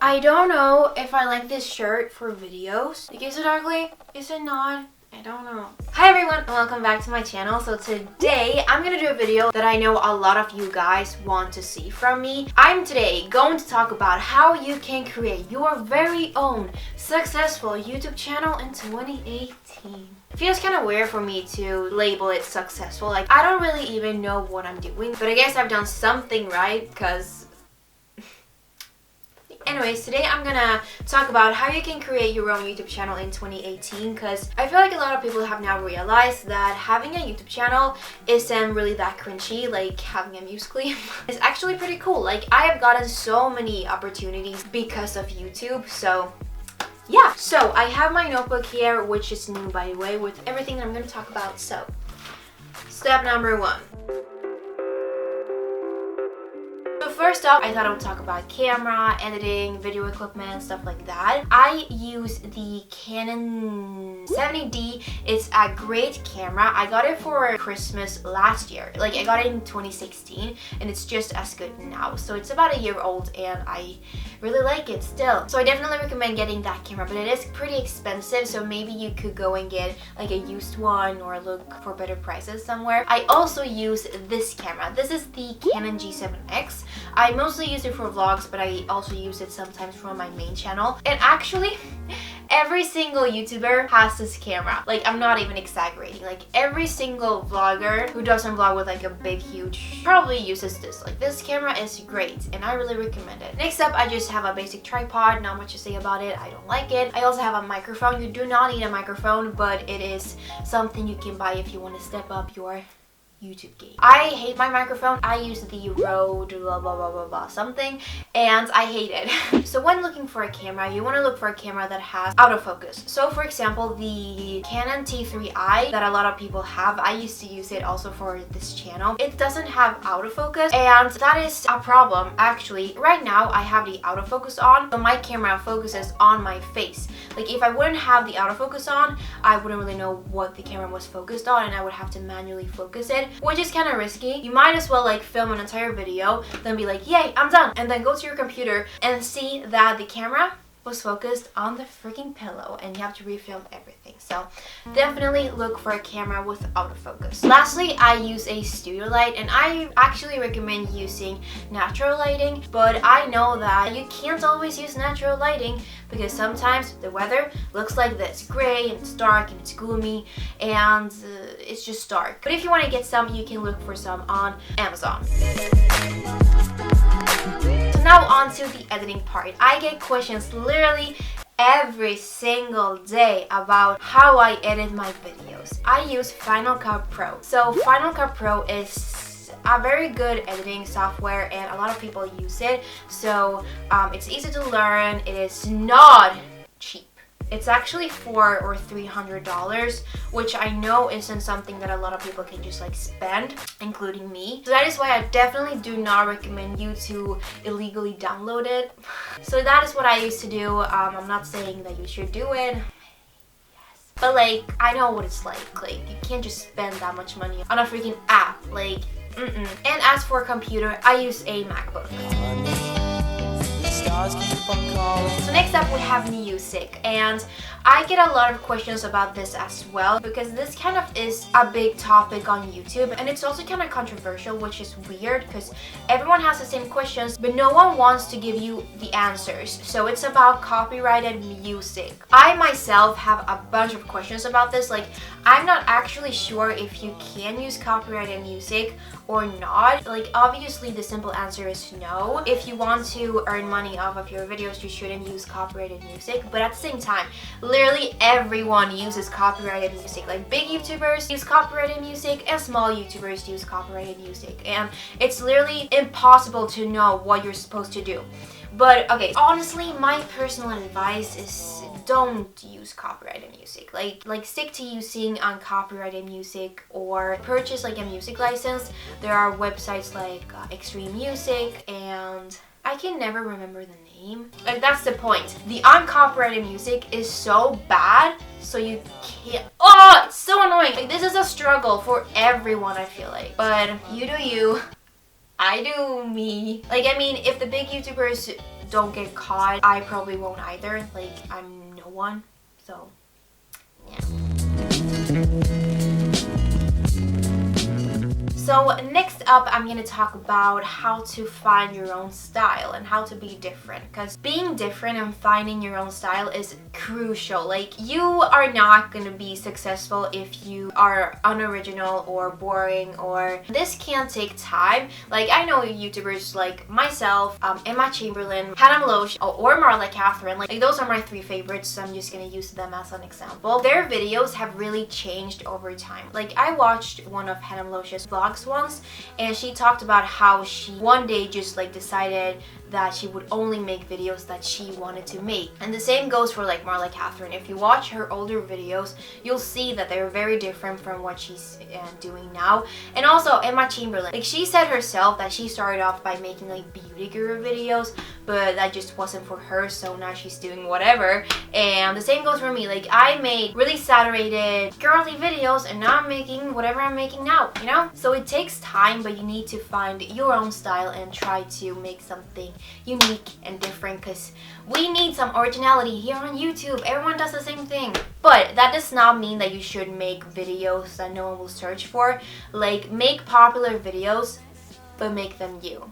I don't know if I like this shirt for videos. Like, is it ugly? Is it not? I don't know. Hi everyone and welcome back to my channel. So today I'm gonna do a video that I know a lot of you guys want to see from me. I'm today going to talk about how you can create your very own successful YouTube channel in 2018. It feels kind of weird for me to label it successful. Like, I don't really even know what I'm doing, but I guess I've done something right because anyways, today I'm gonna talk about how you can create your own YouTube channel in 2018 because I feel like a lot of people have now realized that having a YouTube channel isn't really that cringy like having a Musical.ly. It's actually pretty cool. Like, I have gotten so many opportunities because of YouTube, so yeah. So I have my notebook here, which is new by the way, with everything that I'm gonna talk about. So step number 1. So first off, I thought I would talk about camera, editing, video equipment, stuff like that. I use the Canon 70D. It's a great camera. I got it for Christmas last year. Like, I got it in 2016 and it's just as good now. So it's about a year old and I really like it still. So I definitely recommend getting that camera, but it is pretty expensive. So maybe you could go and get like a used one or look for better prices somewhere. I also use this camera. This is the Canon G7X. I mostly use it for vlogs, but I also use it sometimes for my main channel. And actually, every single YouTuber has this camera. Like, I'm not even exaggerating. Like, every single vlogger who doesn't vlog with like a big, huge, probably uses this. Like, this camera is great and I really recommend it. Next up, I just have a basic tripod. Not much to say about it. I don't like it. I also have a microphone. You do not need a microphone, but it is something you can buy if you want to step up your YouTube game. I hate my microphone. I use the Rode blah blah blah blah blah something and I hate it. So when looking for a camera, you want to look for a camera that has autofocus. So for example, the Canon T3i that a lot of people have, I used to use it also for this channel. It doesn't have autofocus and that is a problem actually. Right now I have the autofocus on, but my camera focuses on my face. Like, if I wouldn't have the autofocus on, I wouldn't really know what the camera was focused on and I would have to manually focus it, which is kind of risky. You might as well like film an entire video, then be like, yay, I'm done, and then go to your computer and see that the camera was focused on the freaking pillow and you have to refilm everything. So definitely look for a camera with autofocus. Lastly, I use a studio light and I actually recommend using natural lighting, but I know that you can't always use natural lighting because sometimes the weather looks like this, gray and it's dark and it's gloomy and it's just dark. But if you want to get some, you can look for some on Amazon. Now on to the editing part. I get questions literally every single day about how I edit my videos. I use Final Cut Pro. So Final Cut Pro is a very good editing software and a lot of people use it. So it's easy to learn. It is not cheap. It's actually $400 or $300, which I know isn't something that a lot of people can just like spend, including me. So that is why I definitely do not recommend you to illegally download it. So that is what I used to do. I'm not saying that you should do it. But like, I know what it's like. Like, you can't just spend that much money on a freaking app. Like, And as for a computer, I use a MacBook. So next up we have music, and I get a lot of questions about this as well because this kind of is a big topic on YouTube and it's also kind of controversial, which is weird because everyone has the same questions but no one wants to give you the answers. So it's about copyrighted music. I myself have a bunch of questions about this. Like, I'm not actually sure if you can use copyrighted music or not. Like, obviously the simple answer is no. If you want to earn money off of your videos, you shouldn't use copyrighted music, but at the same time, literally everyone uses copyrighted music. Like, big YouTubers use copyrighted music and small YouTubers use copyrighted music, and it's literally impossible to know what you're supposed to do. But okay, honestly, my personal advice is don't use copyrighted music. Like stick to using uncopyrighted music or purchase like a music license. There are websites like Extreme Music and I can never remember the name. Like, that's the point. The uncopyrighted music is so bad, so you can't. Oh, it's so annoying. Like, this is a struggle for everyone, I feel like. But you do you. I do me. Like, I mean, if the big YouTubers don't get caught. I probably won't either. Like, I'm no one. So, yeah. So next up, I'm gonna talk about how to find your own style and how to be different, because being different and finding your own style is crucial. Like, you are not gonna be successful if you are unoriginal or boring, or this can take time. Like, I know YouTubers like myself, Emma Chamberlain, Hannah Loesch, or Marla Catherine. Like, those are my 3 favorites, so I'm just gonna use them as an example. Their videos have really changed over time. Like, I watched one of Hannah Loesch's vlogs once, and she talked about how she one day just like decided that she would only make videos that she wanted to make. And the same goes for like Marla Catherine. If you watch her older videos, you'll see that they're very different from what she's doing now. And also Emma Chamberlain, like, she said herself that she started off by making like beauty guru videos, but that just wasn't for her, so now she's doing whatever. And the same goes for me. Like, I made really saturated girly videos, and now I'm making whatever I'm making now, you know? So it takes time, but you need to find your own style and try to make something unique and different, because we need some originality here on YouTube. Everyone does the same thing. But that does not mean that you should make videos that no one will search for. Like, make popular videos, but make them you.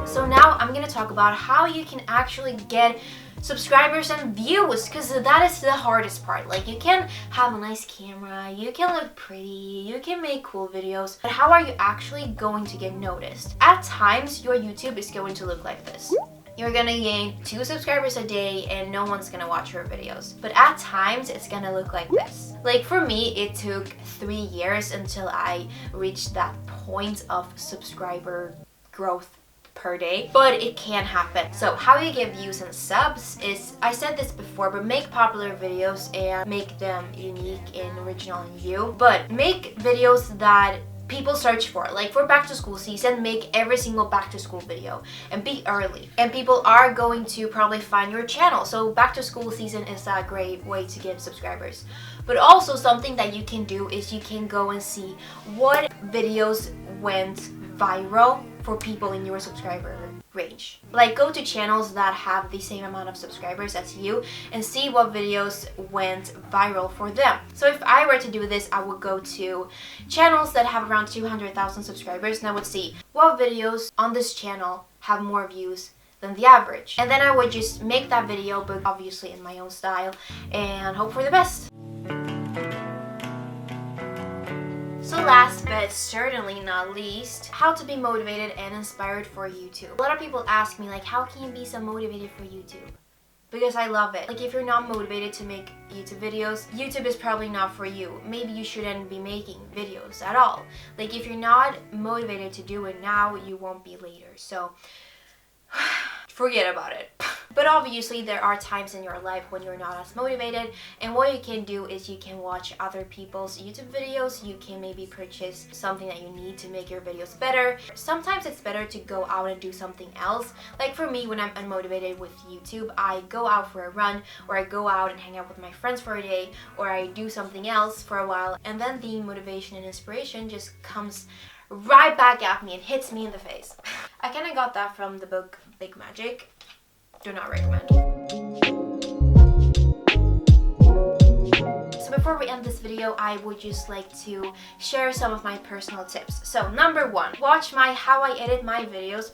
So now I'm gonna talk about how you can actually get subscribers and views, because that is the hardest part. Like, you can have a nice camera, you can look pretty, you can make cool videos, but how are you actually going to get noticed? At times, your YouTube is going to look like this. You're gonna gain 2 subscribers a day and no one's gonna watch your videos. But at times, it's gonna look like this. Like, for me, it took 3 years until I reached that point of subscriber growth per day, but it can happen. So how you get views and subs is, I said this before, but make popular videos and make them unique and original in you. But make videos that people search for. Like, for back to school season, make every single back to school video and be early, and people are going to probably find your channel. So back to school season is a great way to get subscribers. But also, something that you can do is you can go and see what videos went viral for people in your subscriber range. Like, go to channels that have the same amount of subscribers as you and see what videos went viral for them. So if I were to do this, I would go to channels that have around 200,000 subscribers, and I would see what videos on this channel have more views than the average. And then I would just make that video, but obviously in my own style, and hope for the best. So last but certainly not least, how to be motivated and inspired for YouTube. A lot of people ask me, like, how can you be so motivated for YouTube? Because I love it. Like, if you're not motivated to make YouTube videos, YouTube is probably not for you. Maybe you shouldn't be making videos at all. Like, if you're not motivated to do it now, you won't be later. So forget about it. But obviously there are times in your life when you're not as motivated, and what you can do is you can watch other people's YouTube videos. You can maybe purchase something that you need to make your videos better. Sometimes it's better to go out and do something else. Like, for me, when I'm unmotivated with YouTube, I go out for a run, or I go out and hang out with my friends for a day, or I do something else for a while, and then the motivation and inspiration just comes right back at me and hits me in the face. I kind of got that from the book Big Magic. Do not recommend. So before we end this video, I would just like to share some of my personal tips. So number 1, watch my how I edit my videos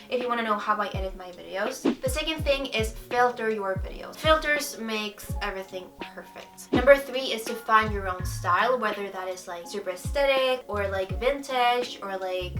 if you want to know how I edit my videos. The second thing is filter your videos. Filters makes everything perfect. Number 3 is to find your own style, whether that is like super aesthetic or like vintage or like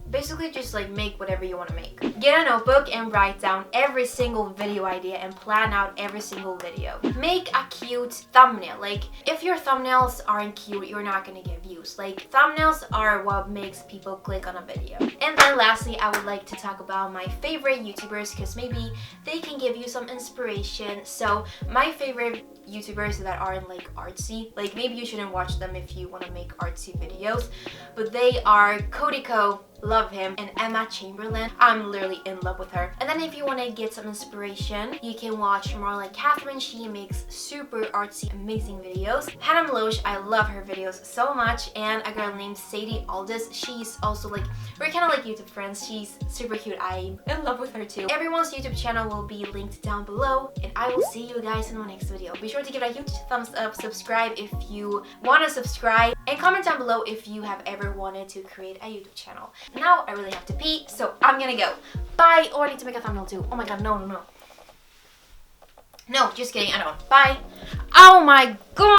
basically just like make whatever you want to make. Get a notebook and write down every single video idea and plan out every single video. Make a cute thumbnail. Like, if your thumbnails aren't cute, you're not gonna get views. Like, thumbnails are what makes people click on a video. And then lastly, I would like to talk about my favorite YouTubers, because maybe they can give you some inspiration. So my favorite YouTubers that aren't like artsy, like maybe you shouldn't watch them if you want to make artsy videos, but they are Codico love him. And Emma Chamberlain, I'm literally in love with her. And then if you want to get some inspiration, you can watch more like Catherine. She makes super artsy, amazing videos. Hannah Meloche, I love her videos so much. And a girl named Sadie Aldous, she's also like, we're kind of like YouTube friends. She's super cute. I'm in love with her too. Everyone's YouTube channel will be linked down below, and I will see you guys in my next video. Be sure to give it a huge thumbs up, subscribe if you want to subscribe, and comment down below if you have ever wanted to create a YouTube channel. Now I really have to pee, so I'm gonna go. Bye. Oh, I need to make a thumbnail too. Oh my god, no. No, just kidding, I don't. Bye. Oh my god.